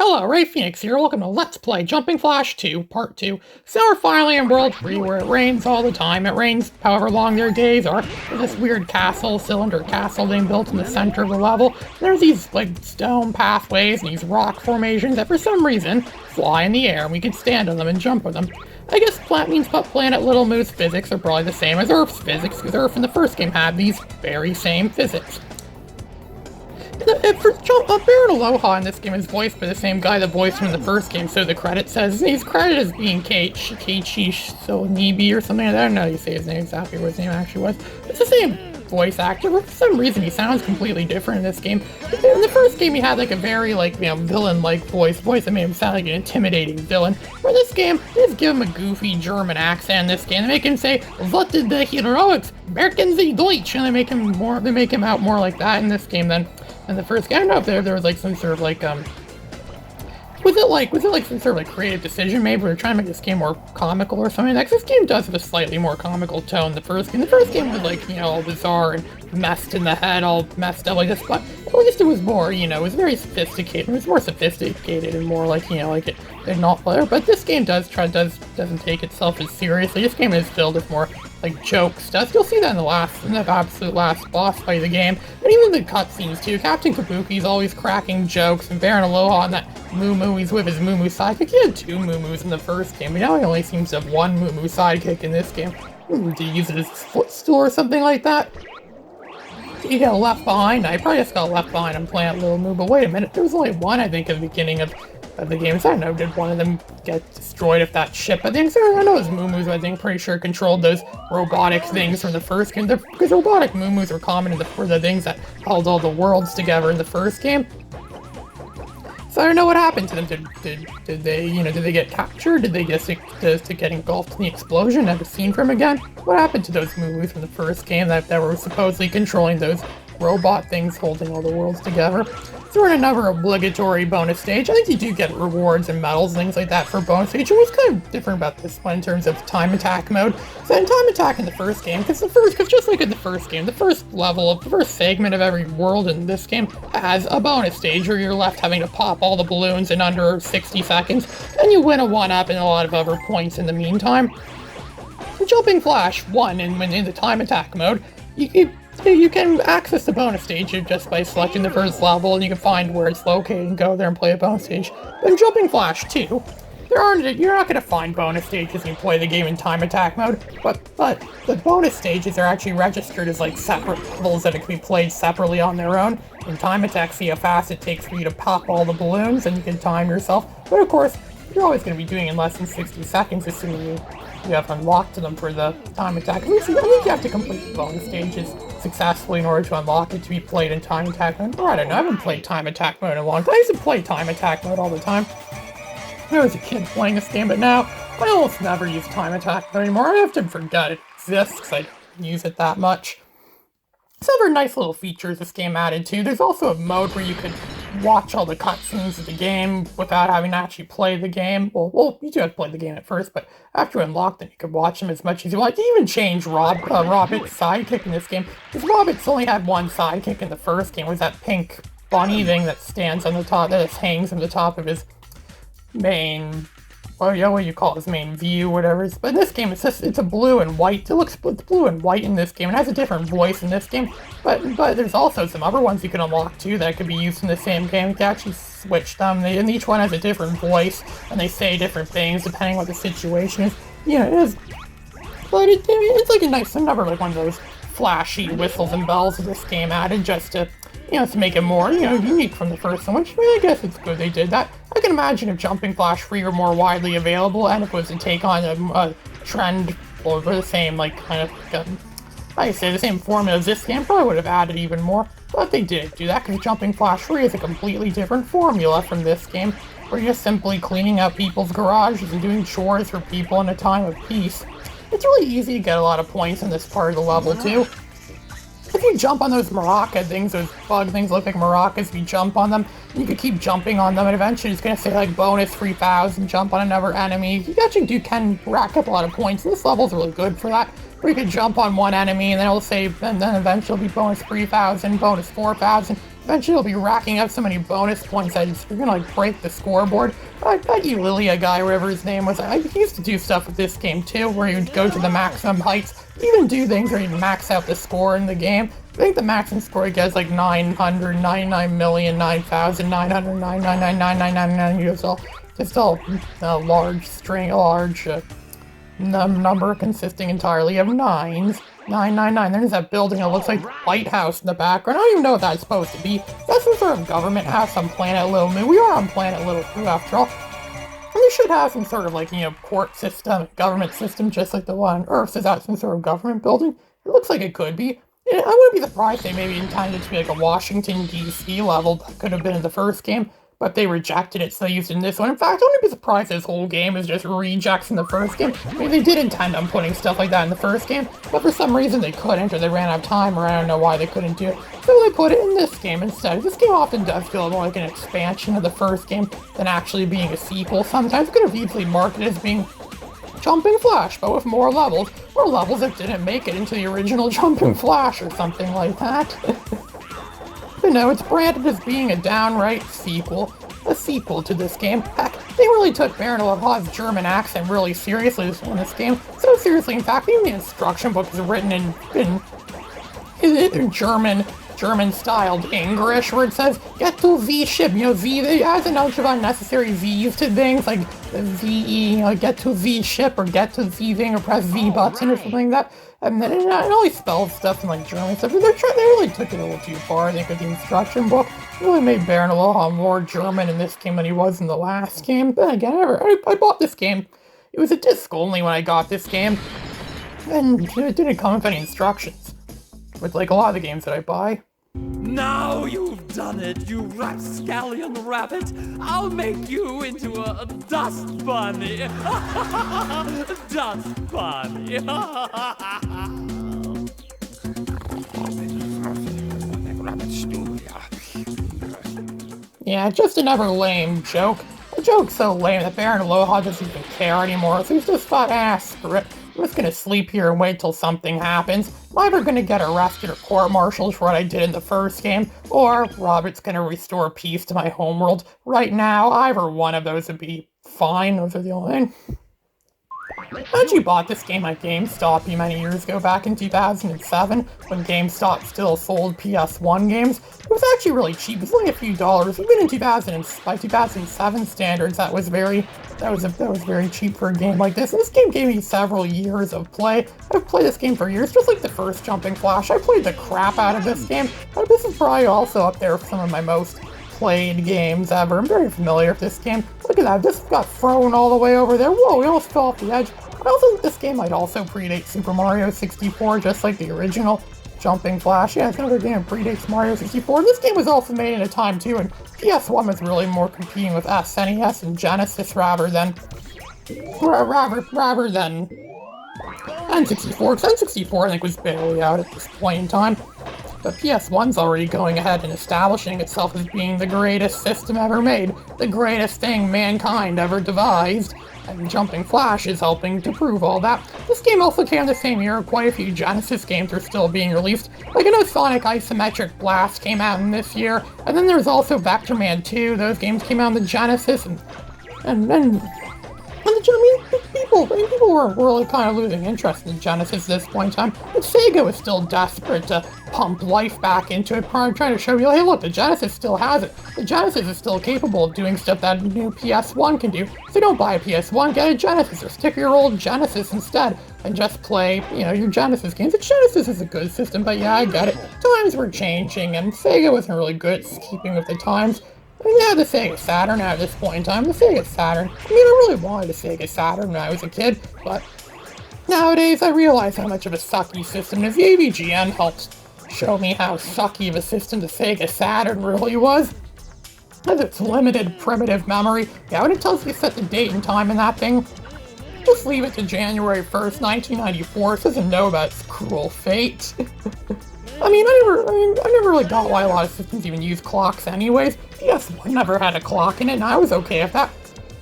Hello, Ray Phoenix here. Welcome to Let's Play Jumping Flash 2, Part 2. So we're finally in World 3, where it rains all the time. It rains however long their days are. There's this weird castle, cylinder castle being built in the center of the level. There's these, stone pathways and these rock formations that for some reason fly in the air, and we can stand on them and jump on them. I guess Planet Little Moose physics are probably the same as Earth's physics, because Earth in the first game had these very same physics. Baron Aloha in this game is voiced by the same guy that voiced him in the first game, so the credit says. He's credited as being Keiichi Sonibi or something like that. I don't know how you say his name exactly, what his name actually was. It's the same voice actor, but for some reason he sounds completely different in this game. In the first game he had a very villain-like voice that made him sound like an intimidating villain. For this game, they just give him a goofy German accent in this game. They make him say, "What did the heroics? Merken Sie Deutsch?" And they make him out more like that in this game than in the first game. I don't know if there was some sort of was it some sort of creative decision made where they're trying to make this game more comical or something? This game does have a slightly more comical tone than the first game. The first game was all bizarre and messed in the head, all messed up like this, but at least it was more, it was very sophisticated. It was more sophisticated and more it did not player. But this game doesn't take itself as seriously. This game is filled with more joke stuff. You'll see that in the absolute last boss fight of the game, and even the cutscenes too. Captain Kabuki's always cracking jokes, and Baron Aloha and that Moo he's with his Moo sidekick. He had two Moo in the first game, but now he only seems to have one Moo sidekick in this game. Did he use it as his footstool or something like that? Did he get left behind? I probably just got left behind on Planet Little Moo, but wait a minute, there was only one, I think, at the beginning of the game. So I don't know, did one of them get destroyed if that ship? I think so. I know it was Moo I think, pretty sure controlled those robotic things from the first game. Because robotic Moo were common for the things that held all the worlds together in the first game. So I don't know what happened to them. Did they get captured? Did they just get engulfed in the explosion? Never seen from again? What happened to those Moo from the first game that were supposedly controlling those robot things holding all the worlds together? So we're in another obligatory bonus stage. I think you do get rewards and medals and things like that for bonus stage. And what's kind of different about this one in terms of time attack mode? So in time attack in the first game, because just like in the first game, the first level of the first segment of every world in this game has a bonus stage where you're left having to pop all the balloons in under 60 seconds, and you win a 1-up and a lot of other points in the meantime. The Jumping Flash 1, and when in the time attack mode, you can access the bonus stage just by selecting the first level, and you can find where it's located and go there and play a bonus stage. But in Jumping Flash 2, you're not going to find bonus stages when you play the game in time attack mode, but the bonus stages are actually registered as separate levels that can be played separately on their own. In time attack, see how fast it takes for you to pop all the balloons, and you can time yourself. But of course, you're always going to be doing it in less than 60 seconds, assuming you have unlocked them for the time attack. I think you have to complete the bonus stages successfully in order to unlock it to be played in time attack mode. Or I don't know, I haven't played time attack mode in a long time. I used to play time attack mode all the time when I was a kid playing this game, but now I almost never use time attack mode anymore. I have to forget it exists because I don't use it that much. Some other nice little features this game added too. There's also a mode where you could watch all the cutscenes of the game without having to actually play the game. Well, you do have to play the game at first, but after you unlock them, you can watch them as much as you want. You even change Robit's sidekick in this game, because Robit's only had one sidekick in the first game. Was that pink bunny thing that stands on the top, that just hangs on the top of his main, what do you call it, his main view, whatever. But in this game, it's a blue and white. It's blue and white in this game. It has a different voice in this game, but there's also some other ones you can unlock too that could be used in the same game. You can actually switch them, and each one has a different voice, and they say different things depending on what the situation is. It is, but it's another one of those flashy whistles and bells of this game added just to make it more, unique from the first one, which I guess it's good they did that. I can imagine if Jumping Flash 3 were more widely available, and if it was to take on a trend, or the same, the same formula as this game, probably would have added even more. But they didn't do that, because Jumping Flash 3 is a completely different formula from this game, where you're just simply cleaning up people's garages and doing chores for people in a time of peace. It's really easy to get a lot of points in this part of the level, too. If you jump on those maraca things, those bug things look like maracas, if you jump on them, you can keep jumping on them, and eventually it's going to say bonus 3,000, jump on another enemy. You actually can rack up a lot of points, and this level's really good for that. Where you can jump on one enemy, and then it'll say, and then eventually it'll be bonus 3,000, bonus 4,000. Eventually you'll be racking up so many bonus points that you're gonna like break the scoreboard. I bet you Lilia guy, whatever his name was, he used to do stuff with this game too, where you'd go to the maximum heights, even do things where you'd max out the score in the game. I think the maximum score he gets like 999,909,999,999. Just all a large string, a large number consisting entirely of nines. 999. There's that building that looks like the White House in the background. I don't even know what that's supposed to be. That's some sort of government house on Planet Little Moo. We are on Planet Little Moo after all. And they should have some sort of like, court system, government system, just like the one on Earth. Is that some sort of government building? It looks like it could be. I wouldn't be surprised they maybe intended it to be like a Washington, D.C. level that could have been in the first game, but they rejected it, so they used it in this one. In fact, I wouldn't be surprised this whole game is just rejects in the first game. I mean, they did intend on putting stuff like that in the first game, but for some reason they couldn't, or they ran out of time, or I don't know why they couldn't do it. So they put it in this game instead. This game often does feel more like an expansion of the first game than actually being a sequel. Sometimes it could have easily marketed as being Jumping Flash, but with more levels that didn't make it into the original Jumping Flash or something like that. It's branded as being a downright sequel. A sequel to this game. Heck, they really took Baron Lavoie's German accent really seriously in this game. So seriously, in fact, even the instruction book is written in German-styled English, where it says, get to V ship, V, it has a bunch of unnecessary V's to things, like VE, get to V ship, or get to V thing, or press V button, or something like that. And then it only spells stuff in like German stuff. They really took it a little too far, I think, with the instruction book. It really made Baron Aloha more German in this game than he was in the last game. But again, I bought this game. It was a disc only when I got this game. And it didn't come with any instructions. With like a lot of the games that I buy. Now you've done it, you rapscallion rabbit! I'll make you into a dust bunny! Dust bunny! Yeah, just another lame joke. A joke so lame that Baron Aloha doesn't even care anymore, so he's just thought, screw it. I'm just gonna sleep here and wait till something happens. I'm either gonna get arrested or court-martialed for what I did in the first game, or Robert's gonna restore peace to my homeworld. Right now, either one of those would be fine. Those are the only... I actually bought this game at GameStop many years ago, back in 2007, when GameStop still sold PS1 games. It was actually really cheap. It was only a few dollars. Even in by 2007 standards, that was very cheap for a game like this. And this game gave me several years of play. I've played this game for years, just like the first Jumping Flash. I played the crap out of this game. This is probably also up there with some of my most played games ever. I'm very familiar with this game. Look at that, this got thrown all the way over there. Whoa, we almost fell off the edge. I also think this game might also predate Super Mario 64, just like the original Jumping Flash. Yeah, it's another game that predates Mario 64. This game was also made in a time too, and PS1 was really more competing with SNES and Genesis rather than N64. Because N64 I think was barely out at this point in time. But PS1's already going ahead and establishing itself as being the greatest system ever made, the greatest thing mankind ever devised, and Jumping Flash is helping to prove all that. This game also came the same year. Quite a few Genesis games are still being released. Like I know Sonic Isometric Blast came out in this year, and then there's also Vector Man 2. Those games came out on the Genesis, and people were really kind of losing interest in Genesis at this point in time. But Sega was still desperate to pump life back into it, trying to show you, hey look, the Genesis still has it. The Genesis is still capable of doing stuff that a new PS1 can do. So don't buy a PS1, get a Genesis, or stick your old Genesis instead, and just play, your Genesis games. The Genesis is a good system, but yeah, I get it. Times were changing, and Sega wasn't really good at keeping with the times. Yeah, the Sega Saturn at this point in time, the Sega Saturn. I really wanted a Sega Saturn when I was a kid, but nowadays I realize how much of a sucky system is. The AVGN helped show me how sucky of a system the Sega Saturn really was. With its limited primitive memory. Yeah, when it tells you to set the date and time in that thing, just leave it to January 1st, 1994. It doesn't know about its cruel fate. I never really got why a lot of systems even use clocks anyways. PS1 never had a clock in it, and I was okay with that.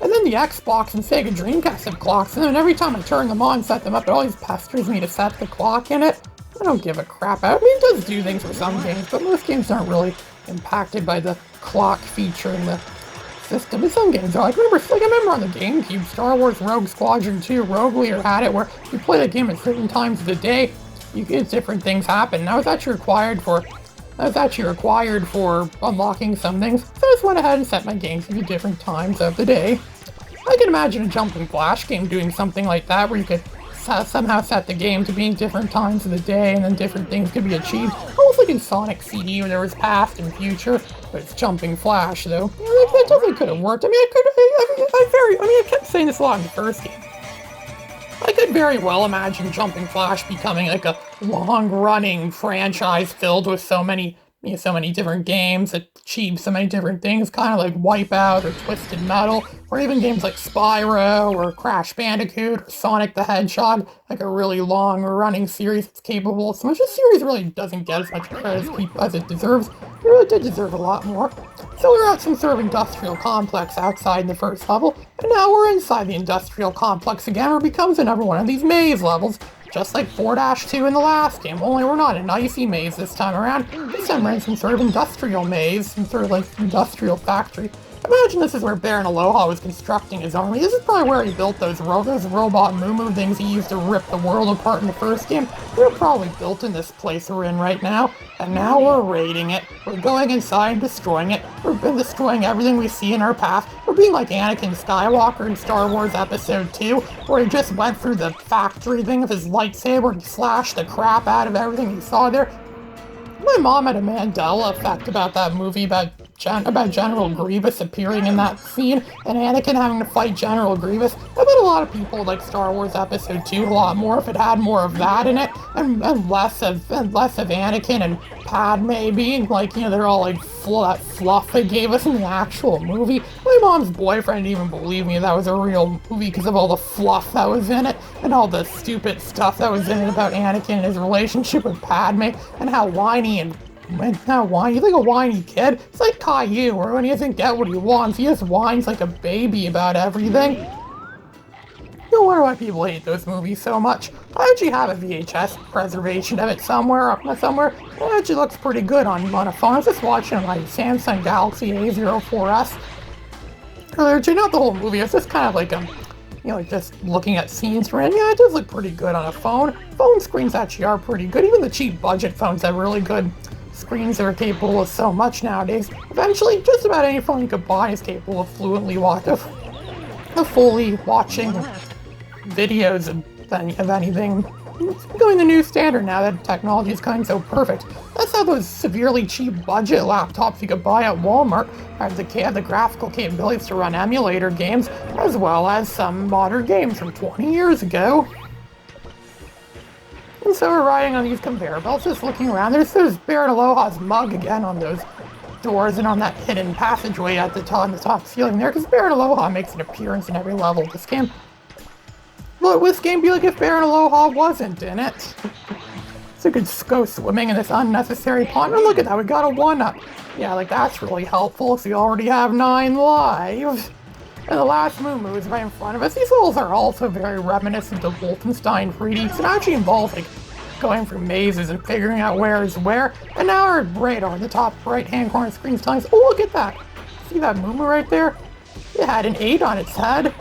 And then the Xbox and Sega Dreamcast have clocks, and then every time I turn them on, set them up, it always pesters me to set the clock in it. I don't give a crap. It does do things for some games, but most games aren't really impacted by the clock feature in the system. In some games, I remember on the GameCube, Star Wars Rogue Squadron 2, Rogue Leader had it where you play the game at certain times of the day, you get different things happen. And that was actually required for unlocking some things. So I just went ahead and set my games to different times of the day. I can imagine a Jumping Flash game doing something like that, where you could somehow set the game to be in different times of the day, and then different things could be achieved. Almost like in Sonic CD, where there was past and future, but it's Jumping Flash, though. Yeah, that totally could have worked. I kept saying this a lot in the first game. I could very well imagine Jumping Flash becoming like a long-running franchise filled with so many different games that achieve so many different things, kind of like Wipeout or Twisted Metal, or even games like Spyro or Crash Bandicoot or Sonic the Hedgehog, like a really long-running series that's capable of so much. This series really doesn't get as much credit as it deserves. It really did deserve a lot more. So we're at some sort of industrial complex outside in the first level, and now we're inside the industrial complex again, where it becomes another one of these maze levels, just like 4-2 in the last game, only we're not in an icy maze this time around. This time we're in some sort of industrial maze, some sort of like industrial factory. Imagine this is where Baron Aloha was constructing his army. This is probably where he built those robot Moo things he used to rip the world apart in the first game. They're probably built in this place we're in right now, and now we're raiding it. We're going inside and destroying it. We've been destroying everything we see in our path. We're being like Anakin Skywalker in Star Wars Episode 2, where he just went through the factory thing with his lightsaber and slashed the crap out of everything he saw there. My mom had a Mandela effect about that movie about General Grievous appearing in that scene, and Anakin having to fight General Grievous. I bet a lot of people would like Star Wars Episode 2 a lot more if it had more of that in it, and less of Anakin and Padme being like, they're all like that fluff they gave us in the actual movie. My mom's boyfriend didn't even believe me that was a real movie because of all the fluff that was in it, and all the stupid stuff that was in it about Anakin and his relationship with Padme, and how whiny and not whiny. You like a whiny kid? It's like Caillou, where when he doesn't get what he wants, he just whines like a baby about everything. No wonder why people hate those movies so much. I actually have a VHS preservation of it somewhere. It actually looks pretty good on a phone. I was just watching my Samsung Galaxy A04s earlier. Not the whole movie. It's just kind of like just looking at scenes from it. Yeah, it does look pretty good on a phone. Phone screens actually are pretty good. Even the cheap budget phones have really good screens that are capable of so much nowadays. Eventually, just about any phone you could buy is capable of fully watching videos of anything. It's becoming the new standard now that technology is becoming so perfect. That's how those severely cheap budget laptops you could buy at Walmart have the graphical capabilities to run emulator games, as well as some modern games from 20 years ago. And so we're riding on these conveyor belts, just looking around. There's Baron Aloha's mug again on those doors and on that hidden passageway on the top ceiling there, because Baron Aloha makes an appearance in every level of this game. What would this game be like if Baron Aloha wasn't in it? So we could go swimming in this unnecessary pond. Oh, look at that, we got a 1-up. Yeah, like that's really helpful, so we already have 9 lives. And the last Moo is right in front of us. These levels are also very reminiscent of Wolfenstein 3D. So it actually involves like going through mazes and figuring out where is where. And now our radar in the top right-hand corner of the screen tells us, oh, look at that. See that Moo right there? It had an 8 on its head.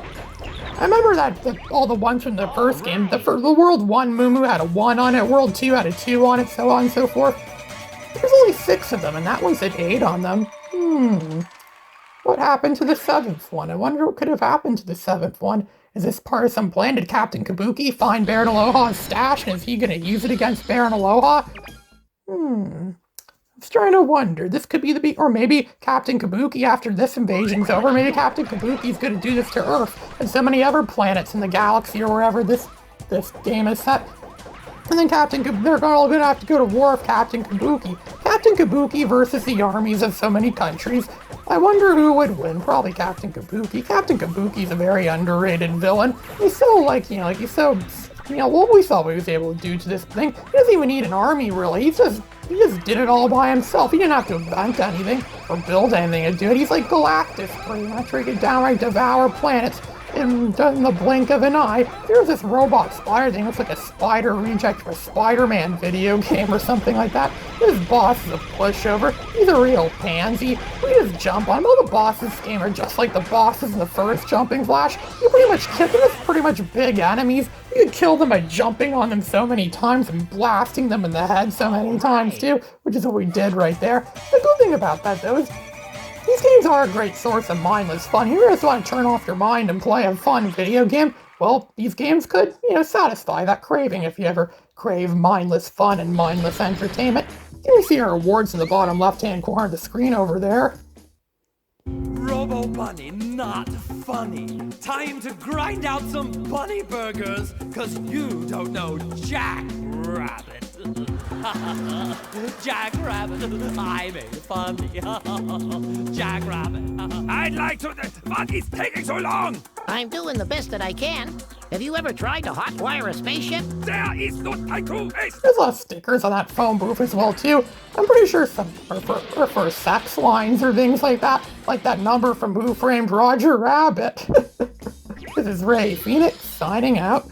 I remember that all the ones from the first game. The World 1 Moo had a 1 on it, World 2 had a 2 on it, so on and so forth. There's only 6 of them, and that one said 8 on them. What happened to the 7th one? I wonder what could have happened to the 7th one. Is this part of some plan? Did Captain Kabuki find Baron Aloha's stash, and is he going to use it against Baron Aloha? I'm just trying to wonder. This could be or maybe Captain Kabuki, after this invasion's over, maybe Captain Kabuki's going to do this to Earth and so many other planets in the galaxy or wherever this game is set. And then they're all going to have to go to war with Captain Kabuki. Captain Kabuki versus the armies of so many countries. I wonder who would win. Probably Captain Kabuki. Captain Kabuki's a very underrated villain. He's so what we saw what he was able to do to this thing. He doesn't even need an army, really. He just did it all by himself. He didn't have to invent anything or build anything to do it. He's like Galactus, pretty much, where he could downright devour planets. in the blink of an eye. Here's this robot spider thing. Looks like a spider reject from a Spider-Man video game or something like that. This boss is a pushover. He's a real pansy. We just jump on him. All the bosses in this game are just like the bosses in the first Jumping Flash. You pretty much kill them. It's pretty much big enemies. You can kill them by jumping on them so many times and blasting them in the head so many times too, which is what we did right there. The good thing about that though is these games are a great source of mindless fun. You just want to turn off your mind and play a fun video game? Well, these games could, satisfy that craving if you ever crave mindless fun and mindless entertainment. You can see our rewards in the bottom left-hand corner of the screen over there. Robo Bunny, not funny. Time to grind out some bunny burgers, cause you don't know Jack Rabbit. Jack Rabbit, I made it funny. Jack Rabbit. I'd like to. What is taking so long? I'm doing the best that I can. Have you ever tried to hotwire a spaceship? There is no time to waste. There's a lot of stickers on that phone booth as well too. I'm pretty sure some are for sex lines or things like that number from Who Framed Roger Rabbit. This is Ray Phoenix signing out.